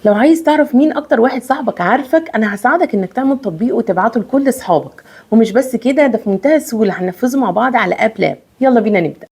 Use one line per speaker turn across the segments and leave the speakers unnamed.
لو عايز تعرف مين اكتر واحد صاحبك عارفك، انا هساعدك انك تعمل تطبيق وتبعته لكل اصحابك. ومش بس كده، ده في منتهى السهوله هننفذه مع بعض على اب لاب. يلا بينا نبدا.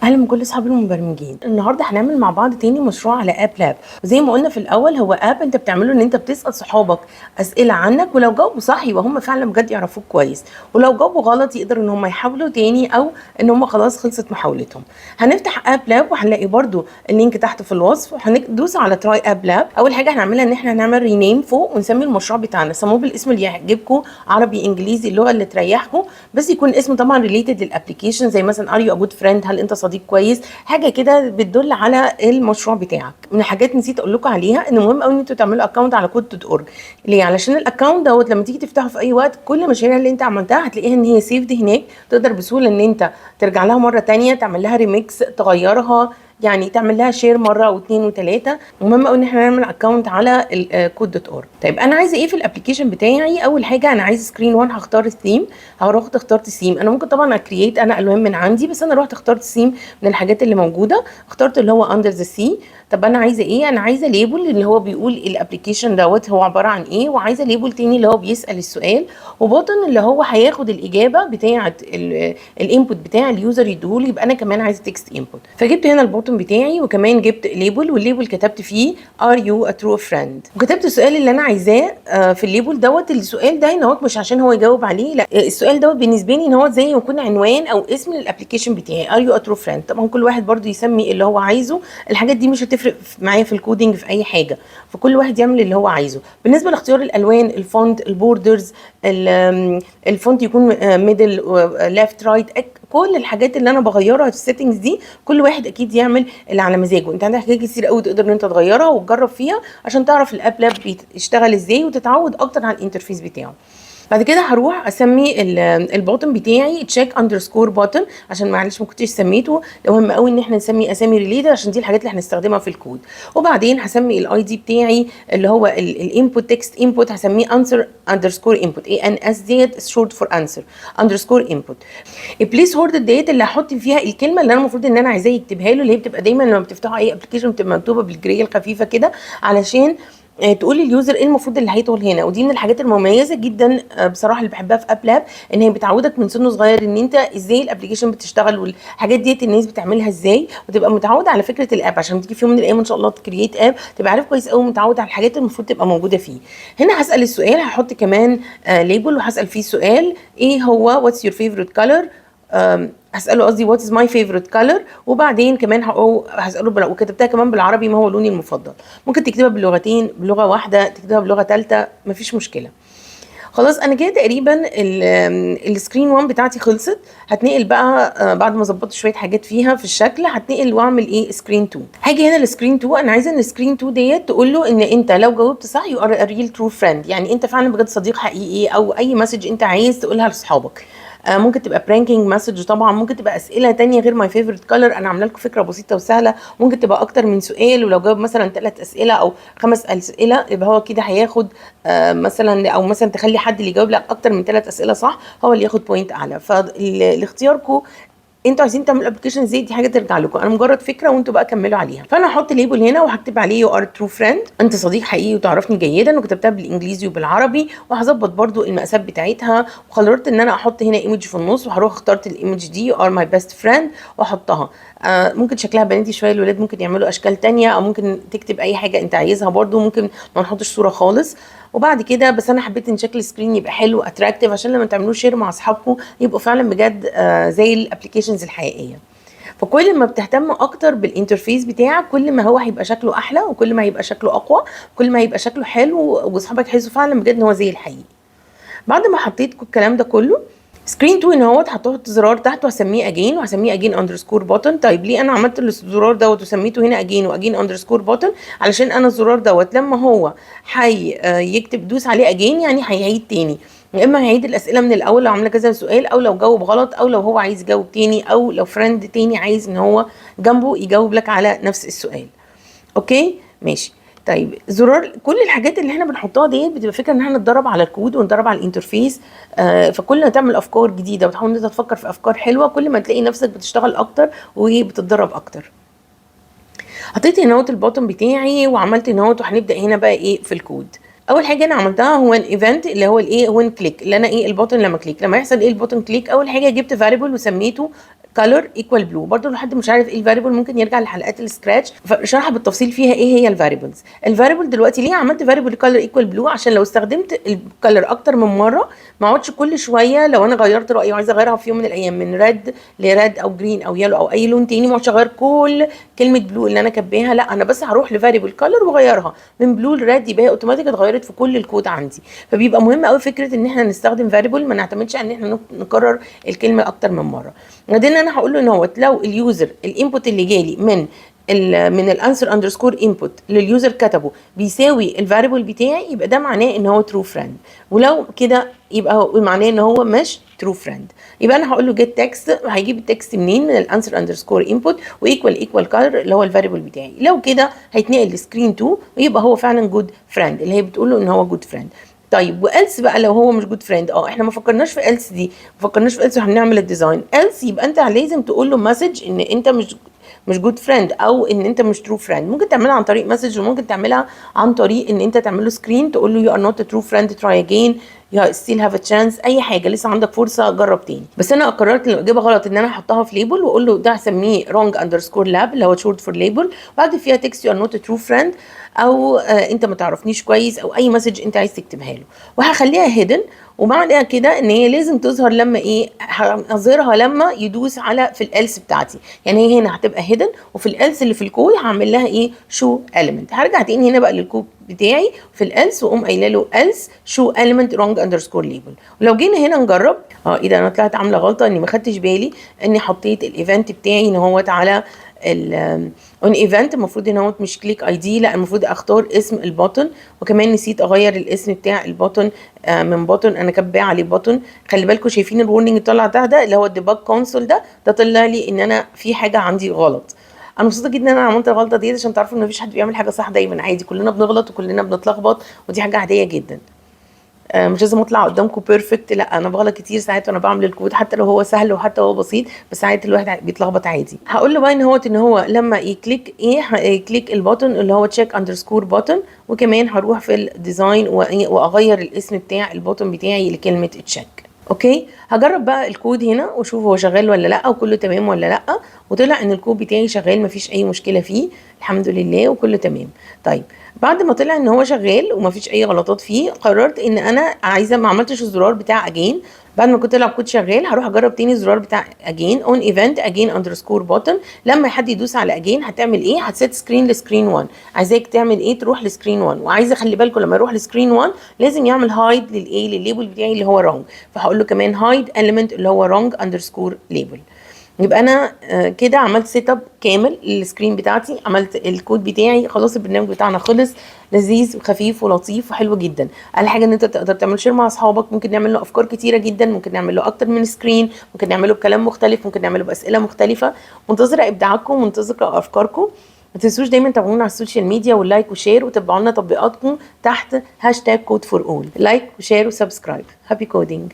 اهلا بكل اصحاب المبرمجين. النهارده هنعمل مع بعض تاني مشروع على اب لاب. وزي ما قلنا في الاول، هو اب انت بتعمله ان انت بتسال صحابك اسئله عنك، ولو جاوبوا صح يبقى هم فعلا بجد يعرفوك كويس، ولو جاوبوا غلط يقدروا ان هم يحاولوا تاني، او ان هم خلاص خلصت محاولتهم. هنفتح اب لاب وهنلاقي برده اللينك تحت في الوصف، وهندوس على تراي اب لاب. اول حاجه هنعملها ان احنا هنعمل رينيم فوق ونسمي المشروع بتاعنا، سموه بالاسم اللي يعجبكم، عربي انجليزي اللغه اللي تريحكم، بس يكون اسم طبعا ريليتد للابلكيشن، زي مثلا ار يو ا جود فريند، هل انت صديق كويس، حاجه كده بتدل على المشروع بتاعك. من الحاجات نسيت اقول لكم عليها ان مهم قوي ان انتوا تعملوا اكونت على كود دوت اورج. ليه؟ علشان الاكونت دوت لما تيجي تفتحه في اي وقت، كل المشاريع اللي انت عملتها هتلاقيها ان هي سيفد هناك، تقدر بسهوله ان انت ترجع لها مره تانية، تعمل لها ريميكس، تغيرها، يعني تعمل لها شير مره واثنين وثلاثه. مهم قوي ان احنا نعمل اكونت على الكود دوت اورج. طيب انا عايزه ايه في الابلكيشن بتاعي؟ اول حاجه انا عايزه سكرين 1، هختار الثيم. هروح اخترت الثيم. انا ممكن طبعا اكرييت انا الوان من عندي، بس انا رحت اخترت الثيم من الحاجات اللي موجوده. اخترت اللي هو اندر ذا سي. طب انا عايزه ايه؟ انا عايزه ليبل اللي هو بيقول الابلكيشن دوت هو عباره عن ايه، وعايزه ليبل تاني اللي هو بيسال السؤال، وبوتن اللي هو هياخد الاجابه بتاعه الانبوت بتاع اليوزر يديهولي. يبقى انا كمان عايزه تكست انبوت، فجبت هنا البوتن بتاعي، وكمان جبت ليبل، والليبل كتبت فيه ار يو ا ترو فريند، وكتبت السؤال اللي انا عايزاه في الليبل دوت. السؤال ده ان هو مش عشان هو يجاوب عليه، لا، السؤال دوت بالنسبه لي ان هو زي ما يكون عنوان او اسم للابلكيشن بتاعي، ار يو ا ترو فريند. طبعا كل واحد برضو يسمي اللي هو عايزه، الحاجات دي مش هتفرق معايا في الكودينج في اي حاجه، فكل واحد يعمل اللي هو عايزه. بالنسبه لاختيار الالوان، الفونت، البوردرز، الفونت يكون ميدل، ليفت، رايت، كل الحاجات اللي انا بغيرها في السيتنجز دي، كل واحد اكيد يعمل اللي على مزاجه. انت عندك حاجات كتير قوي تقدر ان انت تغيرها وتجرب فيها عشان تعرف الاب لاب بيشتغل ازاي، وتتعود اكتر على الانترفيس بتاعه. بعد كده هروح اسمي البوتن بتاعي تشيك اندرسكور بوتن، عشان معلش ما كنتش سميته. ده مهم قوي ان احنا نسمي اسامي ريليتد، عشان دي الحاجات اللي هنستخدمها في الكود. وبعدين هسمي الاي دي بتاعي اللي هو الانبوت تكست انبوت، هسميه انسر اندرسكور انبوت، اي ان اس ديت شورت فور انسر اندرسكور انبوت. البليس هولدر ديت اللي هحط فيها الكلمه اللي انا المفروض ان انا عايزاه يكتبها له، اللي هي بتبقى دايما لما بتفتحوا اي ابلكيشن بتبقى مكتوبه بالجري الخفيفه كده، علشان تقول لليوزر ايه المفروض اللي هيدخل هنا. ودي من الحاجات المميزه جدا بصراحه اللي بحبها في اب لاب، ان هي بتعودك من سن صغير ان انت ازاي الابلكيشن بتشتغل، والحاجات ديت الناس بتعملها ازاي، وتبقى متعود على فكره الاب، عشان تيجي في يوم من الايام ان شاء الله تكريت اب تبقى عارف كويس قوي، متعود على الحاجات المفروض تبقى موجوده فيه. هنا هسال السؤال، هحط كمان ليبل، وهسال فيه سؤال ايه هو واتس يور فيفورت كلر. هساله قصدي وات از ماي فيفورت كلر. وبعدين كمان هساله وكتبتها كمان بالعربي ما هو لوني المفضل. ممكن تكتبها باللغتين، بلغه واحده، تكتبها بلغه ثالثه، مفيش مشكله. خلاص انا كده تقريبا السكرين 1 بتاعتي خلصت. هتنقل بقى بعد ما ظبطت شويه حاجات فيها في الشكل، هتنقل واعمل ايه سكرين 2. هاجي هنا لسكرين 2، انا عايزه ان سكرين 2 ديت تقول له ان انت لو جاوبت صح يو ار ا ريل ترو فريند، يعني انت فعلا بجد صديق حقيقي، او اي مسج انت عايز تقولها لاصحابك. ممكن تبقى برانكينج مسج طبعا، ممكن تبقى اسئله تانية غير ماي فيفورت كلر. انا عامله لكم فكره بسيطه وسهله، ممكن تبقى اكتر من سؤال، ولو جاوب مثلا 3 اسئله او 5 اسئله يبقى هو كده هياخد مثلا، او مثلا تخلي حد اللي يجاوب لك اكتر من 3 اسئله صح هو اللي ياخد بوينت اعلى. فالاختياركم انتوا عايزين تعملوا ابلكيشن ازاي، دي حاجه ترجع لكم، انا مجرد فكره وانتوا بقى كملوا عليها. فانا هحط ليبل هنا وهكتب عليه يو ار ترو فريند، انت صديق حقيقي وتعرفني جيدا، وكتبتها بالانجليزي وبالعربي، وهظبط برده المقاسات بتاعتها. وقررت ان انا احط هنا ايمج في النص، وهروح اخترت الايمج دي يو ار ماي بيست فريند واحطها. ممكن شكلها بناتي شويه، الولاد ممكن يعملوا اشكال تانية، او ممكن تكتب اي حاجه انت عايزها برده، ممكن ما نحطش صوره خالص. وبعد كده بس انا حبيت ان شكل السكرين يبقى حلو اتراكتيف، عشان لما تعملوه شير مع اصحابكم يبقوا فعلا بجد زي الابلكيشنز الحقيقيه. فكل ما بتهتم اكتر بالانترفيس بتاعك، كل ما هو هيبقى شكله احلى، وكل ما هيبقى شكله اقوى، كل ما هيبقى شكله حلو، واصحابك يحسوا فعلا بجد ان هو زي الحقيقي. بعد ما حطيت الكلام ده كله، سكرين 2 ان هو هحط زرار تحت وهسميه اجين، وهسميه اجين اندرسكور بوتن. طيب ليه انا عملت الزرار دوت وسميته هنا اجين واجين اندرسكور بوتن؟ علشان انا الزرار دوت لما هو يكتب دوس عليه اجين، يعني هيعيد تاني، يا اما هيعيد الاسئله من الاول لو عامله كذا سؤال، او لو جاوب غلط، او لو هو عايز يجاوب تاني، او لو فريند تاني عايز ان هو جنبه يجاوب لك على نفس السؤال. اوكي ماشي. طيب زرار كل الحاجات اللي احنا بنحطها ديت بتبقى فكره ان احنا نتدرب على الكود ونتدرب على الانترفيس. فكل ما تعمل افكار جديده وتحاول ان انت تفكر في افكار حلوه كل ما تلاقي نفسك بتشتغل اكتر وبتتدرب اكتر. حطيت هنا اهوت البوتن بتاعي وعملت هنا اهوت، وهنبدا هنا بقى ايه في الكود. اول حاجه انا عملتها هو الايفنت اللي هو الايه وين كليك، اللي انا ايه البوتن لما كليك لما يحصل ايه البوتن كليك. اول حاجه جبت فاريبل وسميته color equal blue. برضو لو حد مش عارف ايه الفاريبل ممكن يرجع لحلقات السكراتش فشرح بالتفصيل فيها ايه هي الفاريبلز. الفاريبل دلوقتي ليه عملت فاريبل color equal blue؟ عشان لو استخدمت الكالر اكتر من مره ما اقعدش كل شويه لو انا غيرت رايي وعايزه اغيرها في يوم من الايام من ريد لريد او جرين او يلو او اي لون تاني، ما اقعدش اغير كل كلمه بلو اللي انا كاتباها. لا انا بس هروح لفاريبل كالر واغيرها من بلو لريد، يبقى هي اوتوماتيك اتغيرت في كل الكود عندي. فبيبقى مهم قوي فكره ان احنا نستخدم فاريبل، ما نعتمدش ان احنا نكرر الكلمه اكتر من مره. وبعدين انا هقول له ان هو لو اليوزر الانبوت اللي جالي من الانسر اندرسكور انبوت لليوزر كتبه بيساوي الفاريبل بتاعي، يبقى ده معناه ان هو ترو فريند، ولو كده يبقى هو معناه ان هو مش ترو فريند. يبقى انا هقول له جيت تكست، هيجيب التكست منين؟ من الانسر اندرسكور انبوت وايكوال كلر اللي هو الفاريبل بتاعي. لو كده هيتنقل لسكرين 2 ويبقى هو فعلا جود فريند اللي هي بتقول له ان هو جود فريند. طيب والس بقى لو هو مش جود فريند، احنا ما فكرناش في الس دي، ما فكرناش في الس واحنا بنعمل الديزاين. الس يبقى انت لازم تقول له مسج ان انت مش جود فريند او ان انت مش ترو فريند. ممكن تعملها عن طريق مسج وممكن تعملها عن طريق ان انت تعمل له سكرين تقول له يو ار نوت ترو فريند تراي اجين يو ستيل هاف ا تشانس، اي حاجه لسه عندك فرصه جرب تاني. بس انا قررت ان الاجابه غلط ان انا احطها في ليبل واقول له ده هسميه رونج اندرسكور لاب اللي هو شورت فور ليبل، واكتب فيها تكست يو ار نوت ترو فريند او انت ما تعرفنيش كويس او اي مسج انت عايز تكتبها له، وهخليها هيدن. ومعنى كده ان هي لازم تظهر لما ايه؟ هظهرها لما يدوس على في الالس بتاعتي. يعني هي هنا هتبقى هيدن وفي الالس اللي في الكود هعمل لها ايه؟ شو element. هرجع تاني هنا بقى للكود بتاعي في الالس واقوم قايله له else show element wrong underscore label. ولو جينا هنا نجرب ايه ده؟ انا طلعت عامله غلطه اني ما خدتش بالي اني حطيت الايفنت بتاعي ان هو على اون ايفنت. المفروض ان هو مش كليك اي دي، لا المفروض اختار اسم البوتن، وكمان نسيت اغير الاسم بتاع البوتن من بوتن انا كاتباه عليه بوتن. خلي بالكم شايفين الورنينج اللي طلع ده اللي هو الديباج كونسول ده طلع لي ان انا في حاجه عندي غلط. انا مبسوطه جدا ان انا عملت الغلطه دي عشان تعرفوا ان مفيش حد بيعمل حاجه صح دايما، عادي كلنا بنغلط وكلنا بنتلخبط ودي حاجه عاديه جدا. مش لازم اطلع قدامكم بيرفكت، لا انا بغلط كتير ساعات وانا بعمل الكود حتى لو هو سهل وحتى هو بسيط، بس ساعات الواحد بيتلخبط عادي. هقول له بقى ان هو لما يكليك يكليك البوتن اللي هو تشيك اندرسكور بوتن، وكمان هروح في الديزاين واغير الاسم بتاع البوتن بتاعي لكلمه تشيك. اوكي هجرب بقى الكود هنا واشوف هو شغال ولا لا وكله تمام ولا لا. وطلع ان الكود بتاعي شغال مفيش اي مشكله فيه الحمد لله وكله تمام. طيب بعد ما طلع ان هو شغال ومفيش اي غلطات فيه قررت ان انا عايزه ما عملتش الزرار بتاع اجين. بعد ما كنت طلع الكود شغال هروح اجرب تاني الزرار بتاع اجين اون ايفنت اجين اندرسكور بوتن. لما حد يدوس على اجين هتعمل ايه؟ هتسيت سكرين لسكرين 1. عايزاك تعمل ايه؟ تروح لسكرين 1. وعايزه خلي بالكم لما يروح لسكرين 1 لازم يعمل هايد للليبل بتاعي اللي هو رونج، فهقول له كمان هايد element اللي هو رونج اندرسكور ليبل. يبقى انا كده عملت سيت اب كامل للسكرين بتاعتي، عملت الكود بتاعي خلاص. البرنامج بتاعنا خلص، لذيذ وخفيف ولطيف وحلو جدا. اقل حاجه ان انت تقدر تعمل شير مع اصحابك، ممكن نعمل له افكار كتيره جدا، ممكن نعمل له اكتر من سكرين، ممكن نعمله بكلام مختلف، ممكن نعمله باسئله مختلفه. منتظره ابداعكم ومنتظره افكاركم. ما تنسوش دايما تابعونا على السوشيال ميديا واللايك وشير، وتابعوا لنا تطبيقاتكم تحت هاشتاج كود فور اول. لايك وشير وسبسكرايب. هابي كودينج.